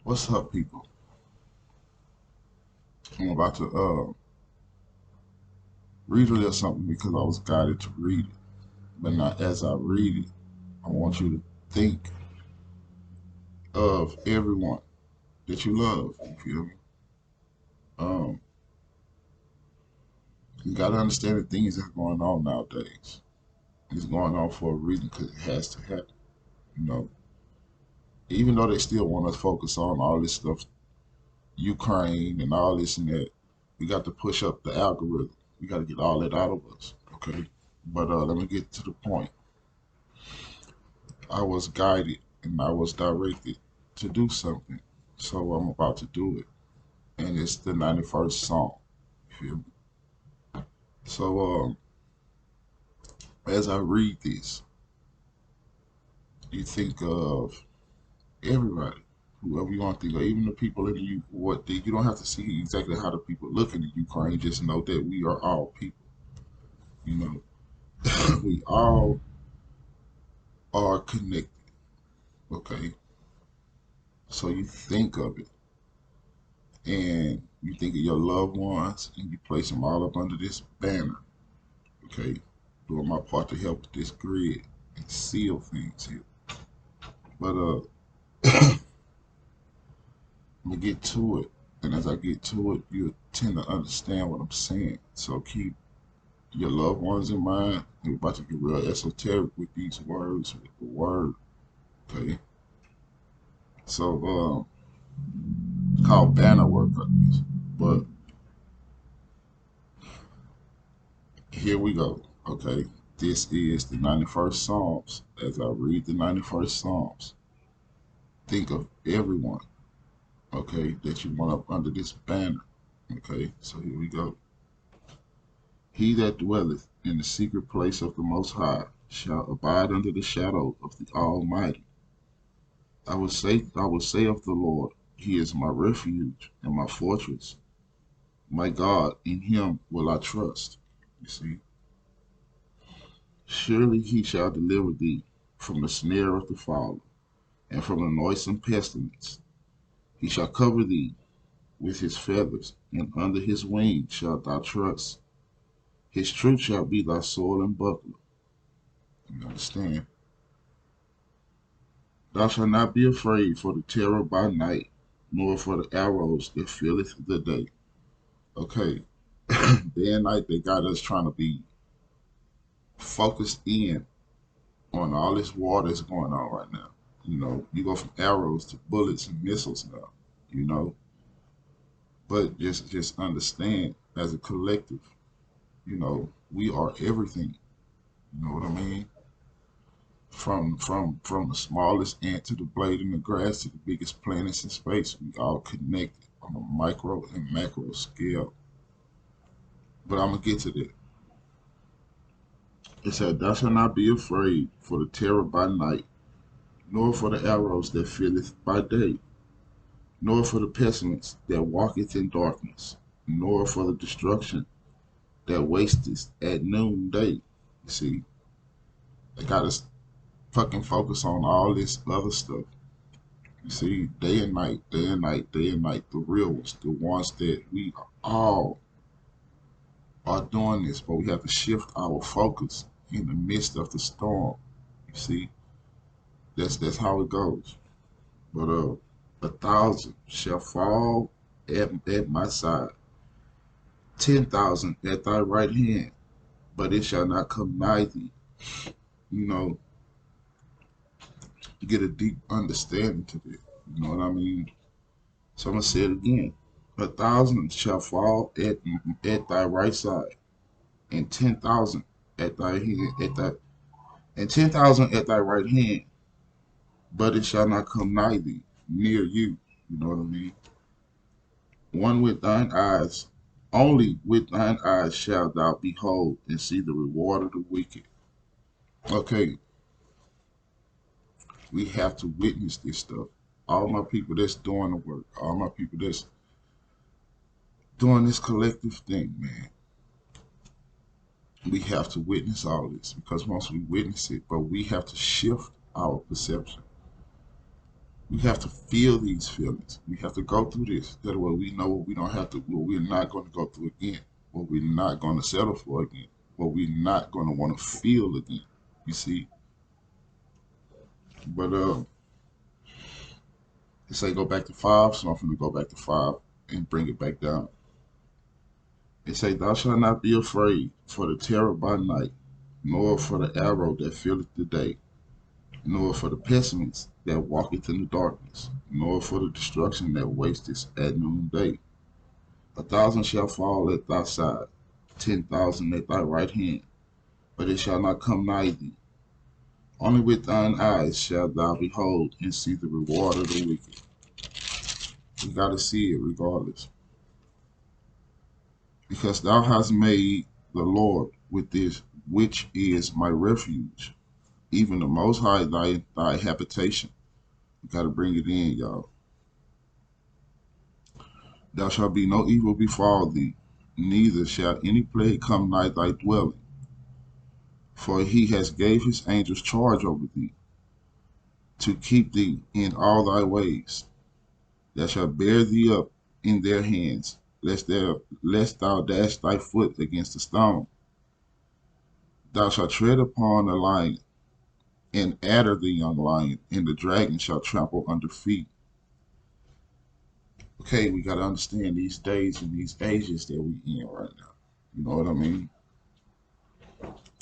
What's up, people? I'm about to read a little something because I was guided to read it. But not as I read it, I want you to think of everyone that you love. You feel me? Um, you gotta understand the things that's going on nowadays. It's going on for a reason because it has to happen. You know, even though they still want us to focus on all this stuff, Ukraine and all this and that, we got to push up the algorithm. We got to get all that out of us. Okay. But let me get to the point. I was guided and I was directed to do something. So I'm about to do it. And it's the 91st Psalm. You feel me? So as I read this, you think of everybody, whoever you want to think of, even the people in the you don't have to see exactly how the people look in the Ukraine. Just know that we are all people. You know, we all are connected. Okay, so you think of it, and you think of your loved ones, and you place them all up under this banner. Okay, doing my part to help with this grid and seal things here. But I'm gonna get to it, and as I get to it, you tend to understand what I'm saying. So keep your loved ones in mind. We're about to get real esoteric with these words, with the word. Okay, so it's called banner work, I guess. But here we go. Okay, this is the 91st Psalms. As I read the 91st Psalms, think of everyone, okay, that you want up under this banner. Okay, so here we go. He that dwelleth in the secret place of the Most High shall abide under the shadow of the Almighty. I will say of the Lord, He is my refuge and my fortress. My God, in Him will I trust. You see, surely He shall deliver thee from the snare of the fowler and from the noisome pestilence. He shall cover thee with His feathers, and under His wings shalt thou trust. His truth shall be thy sword and buckler. You understand? Thou shalt not be afraid for the terror by night, nor for the arrows that filleth the day. Okay, day and night they got us trying to be focused in on all this war that's going on right now. You know, you go from arrows to bullets and missiles now. You know, but just understand as a collective. You know, we are everything. You know what I mean? From the smallest ant to the blade in the grass to the biggest planets in space, we all connected on a micro and macro scale. But I'm gonna get to that. It said, "Thou shalt not be afraid for the terror by night, nor for the arrows that filleth by day, nor for the pestilence that walketh in darkness, nor for the destruction that wasteth at noonday." You see, they got us fucking focus on all this other stuff. You see, day and night, day and night, day and night, the real ones, the ones that we all are doing this, but we have to shift our focus in the midst of the storm. You see, that's how it goes. But 1,000 shall fall at my side, 10,000 at thy right hand, but it shall not come nigh thee. You know, you get a deep understanding to this. You know what I mean? So I'm gonna say it again. 1,000 shall fall at thy right side, and 10,000 at thy hand at thy and 10,000 at thy right hand, but it shall not come nigh thee, near you. You know what I mean? One with thine eyes, only with thine eyes shalt thou behold and see the reward of the wicked. Okay, we have to witness this stuff. All my people that's doing the work, all my people that's doing this collective thing, man. We have to witness all this because once we witness it, but we have to shift our perception. We have to feel these feelings. We have to go through this. That way we know what we don't have to, what we're not going to go through again, what we're not going to settle for again, what we're not going to want to feel again. You see? But it say go back to 5, so I'm going to go back to 5 and bring it back down. It say, thou shalt not be afraid for the terror by night, nor for the arrow that filleth the day, nor for the pestilence that walketh in the darkness, nor for the destruction that wasteth at noonday. 1,000 shall fall at thy side, 10,000 at thy right hand, but it shall not come nigh thee. Only with thine eyes shalt thou behold and see the reward of the wicked. You got to see it regardless. Because thou hast made the Lord with this, which is my refuge, even the Most High thy habitation. You got to bring it in, y'all. There shall be no evil befall thee, neither shall any plague come nigh thy dwelling. For he has gave his angels charge over thee, to keep thee in all thy ways. They shall bear thee up in their hands, lest thou dash thy foot against a stone. Thou shalt tread upon the lion, and adder the young lion, and the dragon shall trample under feet. Okay, we got to understand these days and these ages that we in right now. You know what I mean?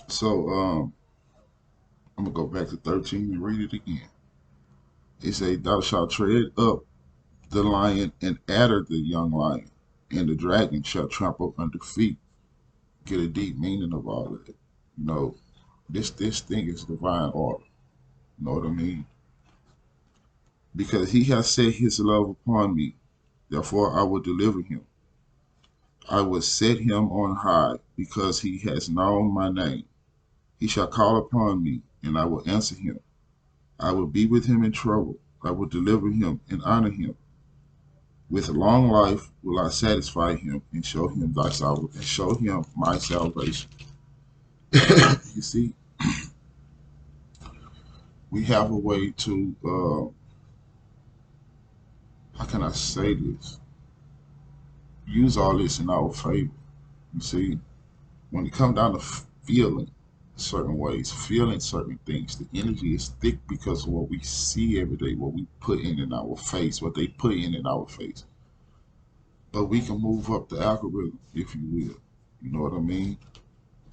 So, I'm going to go back to 13 and read it again. It say, thou shalt tread up the lion and adder the young lion, and the dragon shall trample under feet. Get a deep meaning of all of it. You know, this thing is divine order. You know what I mean? Because he has set his love upon me, therefore I will deliver him. I will set him on high, because he has known my name. He shall call upon me, and I will answer him. I will be with him in trouble. I will deliver him and honor him. With long life will I satisfy him and show him my salvation. You see, we have a way to how can I say this? Use all this in our favor. You see, when it comes down to feeling certain ways, feeling certain things, the energy is thick because of what we see every day, what we put in our face, what they put in our face. But we can move up the algorithm, if you will. You know what I mean?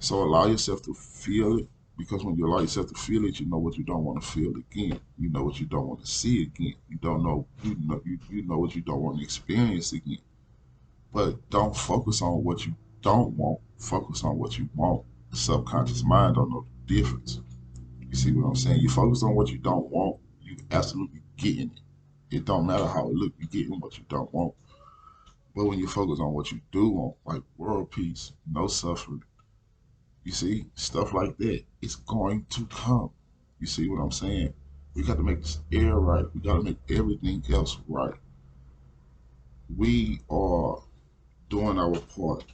So allow yourself to feel it, because when you allow yourself to feel it, you know what you don't want to feel again. You know what you don't want to see again. You know what you don't want to experience again. But don't focus on what you don't want. Focus on what you want. The subconscious mind don't know the difference. You see what I'm saying? You focus on what you don't want, you absolutely getting it. It don't matter how it look, you getting what you don't want. But when you focus on what you do want, like world peace, no suffering, you see, stuff like that, it's going to come. You see what I'm saying? We got to make this air right. We got to make everything else right. We are doing our part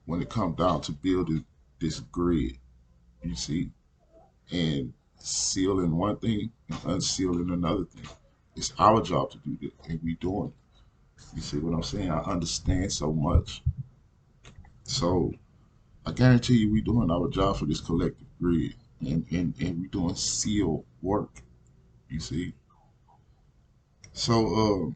when it comes down to building this grid, you see, and sealing one thing and unsealing another thing. It's our job to do that, and we doing it. You see what I'm saying? I understand so much. So I guarantee you we doing our job for this collective grid, and we doing seal work, you see. So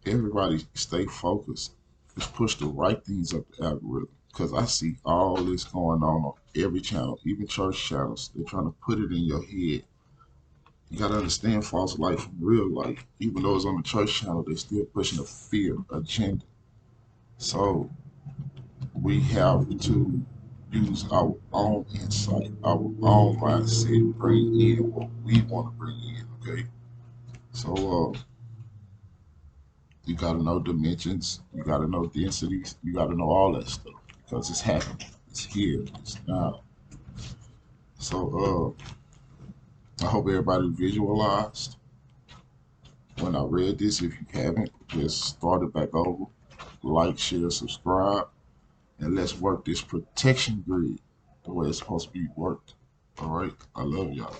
everybody stay focused. Just push the right things up the algorithm. Because I see all this going on every channel, even church channels. They're trying to put it in your head. You got to understand false life from real life. Even though it's on the church channel, they're still pushing a fear agenda. So we have to use our own insight, our own mindset, bring in what we want to bring in, okay? So you got to know dimensions, you got to know densities, you got to know all that stuff because it's happening, it's here, it's now. So I hope everybody visualized when I read this. If you haven't, just start it back over, like, share, subscribe, and let's work this protection grid the way it's supposed to be worked. All right, I love y'all.